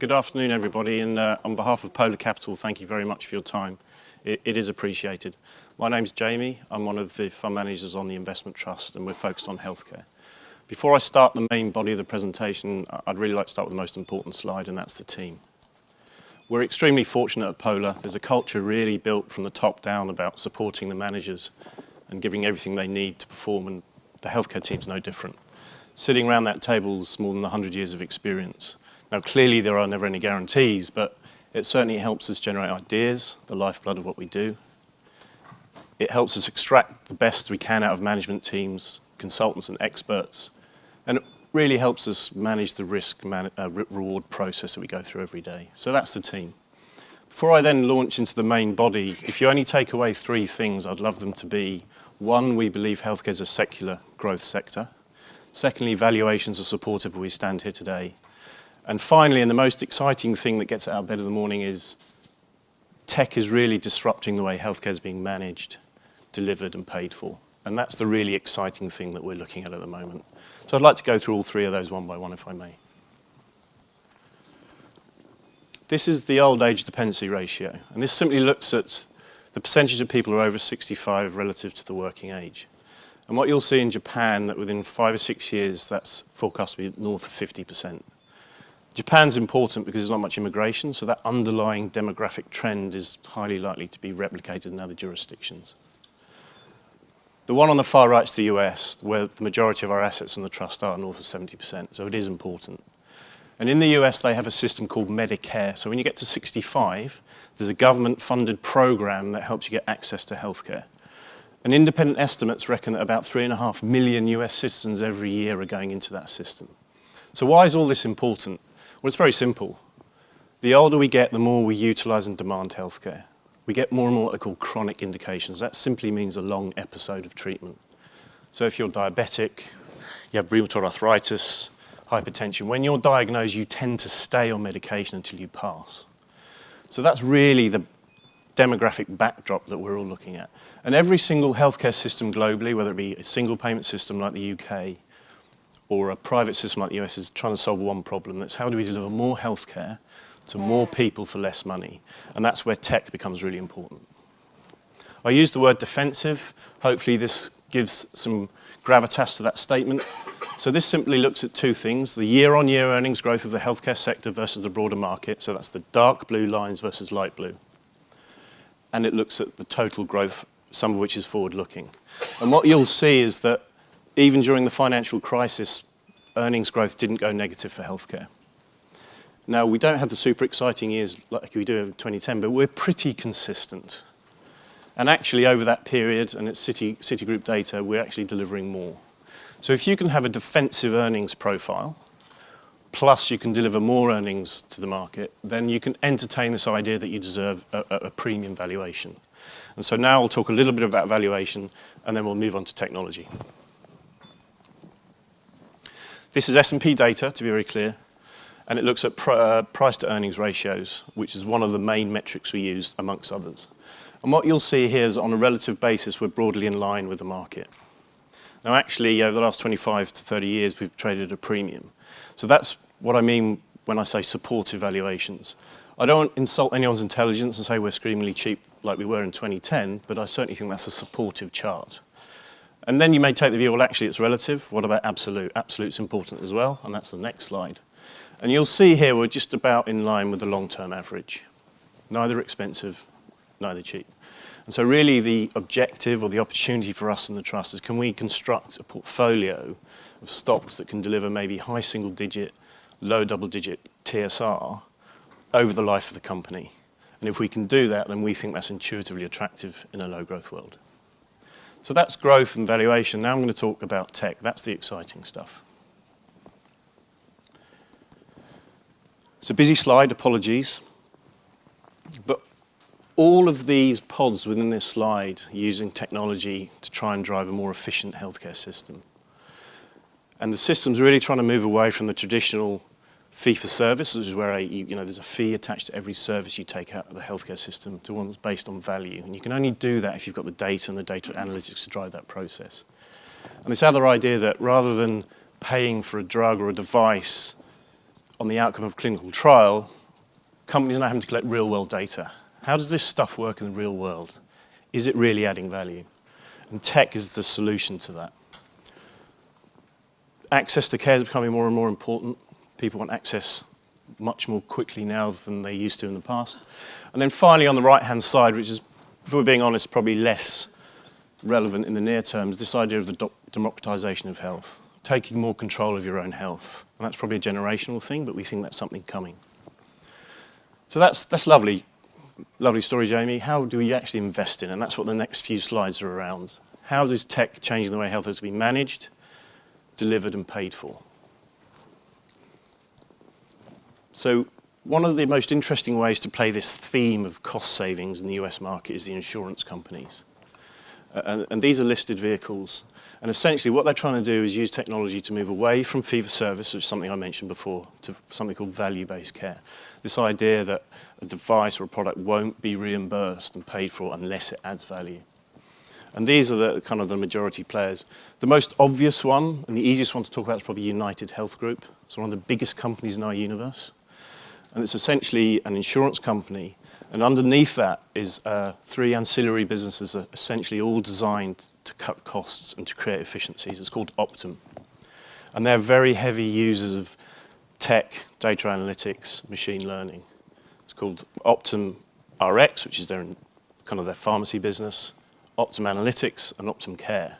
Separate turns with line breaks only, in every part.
Good afternoon, everybody, and on behalf of Polar Capital, thank you very much for your time. It is appreciated. My name's Jamie. I'm one of the fund managers on the investment trust, and we're focused on healthcare. Before I start the main body of the presentation, I'd really like to start with the most important slide, and that's the team. We're extremely fortunate at Polar. There's a culture really built from the top down about supporting the managers and giving everything they need to perform, and the healthcare team's no different. Sitting around that table's more than 100 years of experience. Now, clearly there are never any guarantees, but it certainly helps us generate ideas, the lifeblood of what we do. It helps us extract the best we can out of management teams, consultants and experts, and it really helps us manage the risk-reward process that we go through every day. So that's the team. Before I then launch into the main body, if you only take away three things, I'd love them to be: one, we believe healthcare is a secular growth sector. Secondly, valuations are supportive where we stand here today. And finally, and the most exciting thing that gets out of bed in the morning, is tech is really disrupting the way healthcare is being managed, delivered and paid for. And that's the really exciting thing that we're looking at the moment. So I'd like to go through all three of those one by one, if I may. This is the old age dependency ratio. And this simply looks at the percentage of people who are over 65 relative to the working age. And what you'll see in Japan, that within 5 or 6 years, that's forecast to be north of 50%. Japan's important because there's not much immigration, so that underlying demographic trend is highly likely to be replicated in other jurisdictions. The one on the far right is the US, where the majority of our assets in the trust are north of 70%, so it is important. And in the US, they have a system called Medicare. So when you get to 65, there's a government-funded program that helps you get access to healthcare. And independent estimates reckon that about 3.5 million US citizens every year are going into that system. So why is all this important? Well, it's very simple. The older we get, the more we utilise and demand healthcare. We get more and more what are called chronic indications. That simply means a long episode of treatment. So if you're diabetic, you have rheumatoid arthritis, hypertension, when you're diagnosed, you tend to stay on medication until you pass. So that's really the demographic backdrop that we're all looking at. And every single healthcare system globally, whether it be a single payment system like the UK, or a private system like the US, is trying to solve one problem. That's how do we deliver more healthcare to more people for less money? And that's where tech becomes really important. I use the word defensive. Hopefully this gives some gravitas to that statement. So this simply looks at two things: the year-on-year earnings growth of the healthcare sector versus the broader market. So that's the dark blue lines versus light blue. And it looks at the total growth, some of which is forward-looking. And what you'll see is that even during the financial crisis, earnings growth didn't go negative for healthcare. Now, we don't have the super exciting years like we do in 2010, but we're pretty consistent. And actually, over that period, and it's Citigroup data, we're actually delivering more. So if you can have a defensive earnings profile, plus you can deliver more earnings to the market, then you can entertain this idea that you deserve a premium valuation. And so now I'll talk a little bit about valuation, and then we'll move on to technology. This is S&P data, to be very clear, and it looks at price to earnings ratios, which is one of the main metrics we use, amongst others. And what you'll see here is on a relative basis, we're broadly in line with the market. Now actually, over the last 25 to 30 years, we've traded at a premium. So that's what I mean when I say supportive valuations. I don't insult anyone's intelligence and say we're screamingly cheap like we were in 2010, but I certainly think that's a supportive chart. And then you may take the view, well, actually, it's relative. What about absolute? Absolute's important as well, and that's the next slide. And you'll see here we're just about in line with the long-term average. Neither expensive, neither cheap. And so really the objective or the opportunity for us in the trust is, can we construct a portfolio of stocks that can deliver maybe high single-digit, low double-digit TSR over the life of the company? And if we can do that, then we think that's intuitively attractive in a low-growth world. So that's growth and valuation. Now I'm going to talk about tech. That's the exciting stuff. It's a busy slide, apologies. But all of these pods within this slide are using technology to try and drive a more efficient healthcare system. And the system's really trying to move away from the traditional fee-for-service, which is where there's a fee attached to every service you take out of the healthcare system, to one that's based on value. And you can only do that if you've got the data and the data analytics to drive that process. And this other idea that rather than paying for a drug or a device on the outcome of a clinical trial, companies are now having to collect real-world data. How does this stuff work in the real world? Is it really adding value? And tech is the solution to that. Access to care is becoming more and more important. People want access much more quickly now than they used to in the past. And then finally, on the right-hand side, which is, if we're being honest, probably less relevant in the near term, is this idea of the democratization of health, taking more control of your own health. And that's probably a generational thing, but we think that's something coming. So that's lovely. Lovely story, Jamie. How do we actually invest in? And that's what the next few slides are around. How is tech changing the way health has to be managed, delivered, and paid for? So one of the most interesting ways to play this theme of cost savings in the US market is the insurance companies. And these are listed vehicles. And essentially what they're trying to do is use technology to move away from fee-for-service, which is something I mentioned before, to something called value-based care. This idea that a device or a product won't be reimbursed and paid for unless it adds value. And these are the kind of the majority players. The most obvious one and the easiest one to talk about is probably United Health Group. It's one of the biggest companies in our universe. And it's essentially an insurance company. And underneath that is 3 ancillary businesses that are essentially all designed to cut costs and to create efficiencies. It's called Optum. And they're very heavy users of tech, data analytics, machine learning. It's called Optum RX, which is kind of their pharmacy business, Optum Analytics, and Optum Care.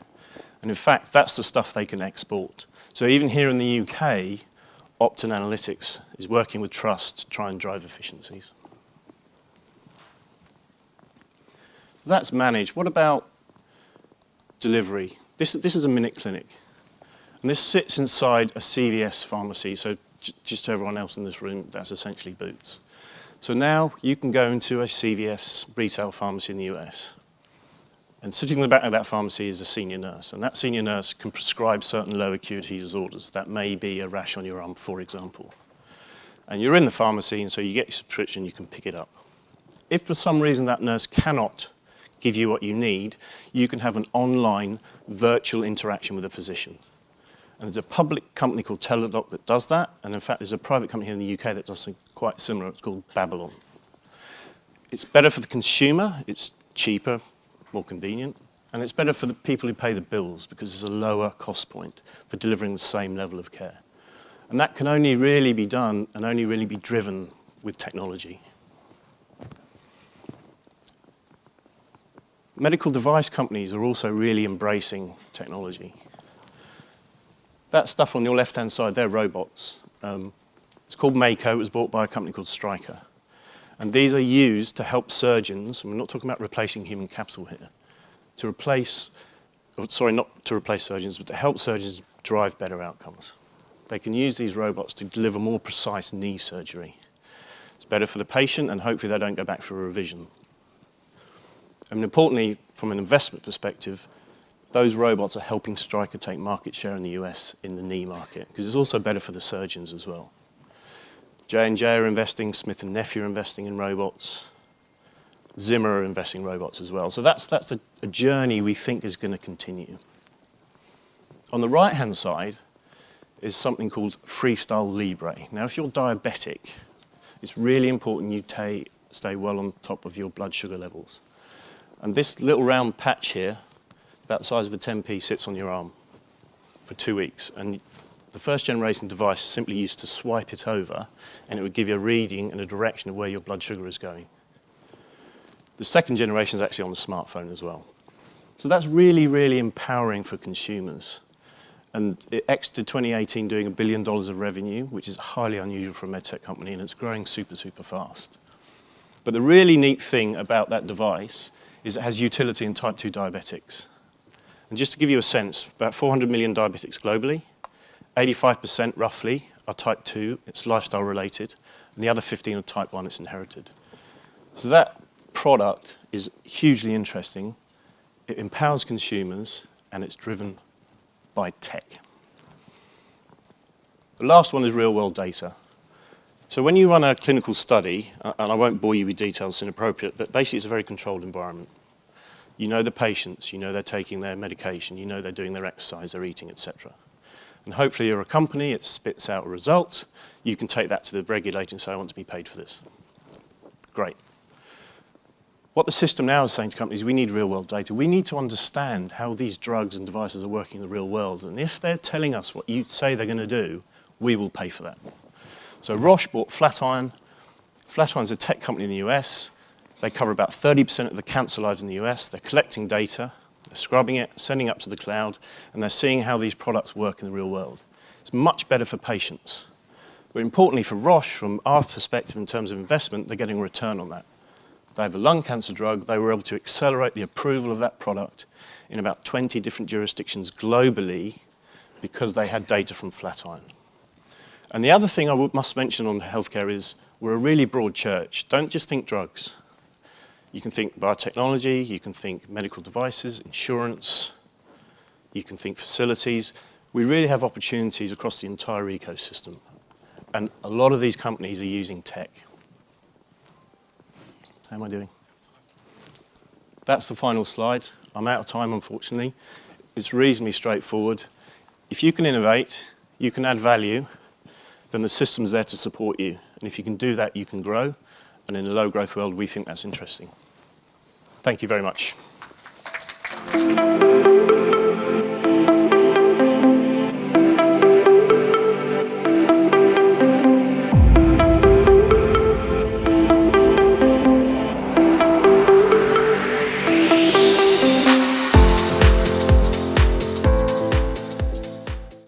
And in fact, that's the stuff they can export. So even here in the UK, Optum Analytics is working with Trust to try and drive efficiencies. That's managed. What about delivery? This is a minute clinic. And this sits inside a CVS pharmacy. So just to everyone else in this room, that's essentially Boots. So now you can go into a CVS retail pharmacy in the US. And sitting in the back of that pharmacy is a senior nurse. And that senior nurse can prescribe certain low acuity disorders. That may be a rash on your arm, for example. And you're in the pharmacy, and so you get your subscription, you can pick it up. If for some reason that nurse cannot give you what you need, you can have an online virtual interaction with a physician. And there's a public company called Teladoc that does that. And in fact, there's a private company here in the UK that does something quite similar. It's called Babylon. It's better for the consumer. It's cheaper, more convenient. And it's better for the people who pay the bills because it's a lower cost point for delivering the same level of care. And that can only really be done and only really be driven with technology. Medical device companies are also really embracing technology. That stuff on your left-hand side, they're robots. It's called Mako. It was bought by a company called Stryker. And these are used to help surgeons, and we're not talking about replacing human capital here, to replace, sorry, not to replace surgeons, but to help surgeons drive better outcomes. They can use these robots to deliver more precise knee surgery. It's better for the patient, and hopefully they don't go back for a revision. And importantly, from an investment perspective, those robots are helping Stryker take market share in the US in the knee market, because it's also better for the surgeons as well. J&J are investing, Smith & Nephew are investing in robots, Zimmer are investing in robots as well. So that's a journey we think is going to continue. On the right-hand side is something called Freestyle Libre. Now, if you're diabetic, it's really important you stay well on top of your blood sugar levels. And this little round patch here, about the size of a 10p, sits on your arm for 2 weeks. And the first generation device simply used to swipe it over, and it would give you a reading and a direction of where your blood sugar is going. The second generation is actually on the smartphone as well. So that's really, really empowering for consumers. And it exited 2018 doing $1 billion of revenue, which is highly unusual for a medtech company, and it's growing super, super fast. But the really neat thing about that device is it has utility in type 2 diabetics. And just to give you a sense, about 400 million diabetics globally, 85% roughly are type 2, it's lifestyle related, and the other 15 are type 1, it's inherited. So that product is hugely interesting. It empowers consumers, and it's driven by tech. The last one is real-world data. So when you run a clinical study, and I won't bore you with details, it's inappropriate, but basically it's a very controlled environment. You know the patients, you know they're taking their medication, you know they're doing their exercise, they're eating, etc. And hopefully you're a company, it spits out a result. You can take that to the regulator and say, I want to be paid for this. Great. What the system now is saying to companies, we need real-world data. We need to understand how these drugs and devices are working in the real world. And if they're telling us what you say they're going to do, we will pay for that. So Roche bought Flatiron. Flatiron's a tech company in the US. They cover about 30% of the cancer lives in the US. They're collecting data, they're scrubbing it, sending it up to the cloud, and they're seeing how these products work in the real world. It's much better for patients. But importantly for Roche, from our perspective in terms of investment, they're getting a return on that. They have a lung cancer drug. They were able to accelerate the approval of that product in about 20 different jurisdictions globally because they had data from Flatiron. And the other thing I must mention on healthcare is we're a really broad church. Don't just think drugs. You can think biotechnology, you can think medical devices, insurance, you can think facilities. We really have opportunities across the entire ecosystem. And a lot of these companies are using tech. How am I doing? That's the final slide. I'm out of time, unfortunately. It's reasonably straightforward. If you can innovate, you can add value, then the system's there to support you. And if you can do that, you can grow. And in a low-growth world, we think that's interesting. Thank you very much.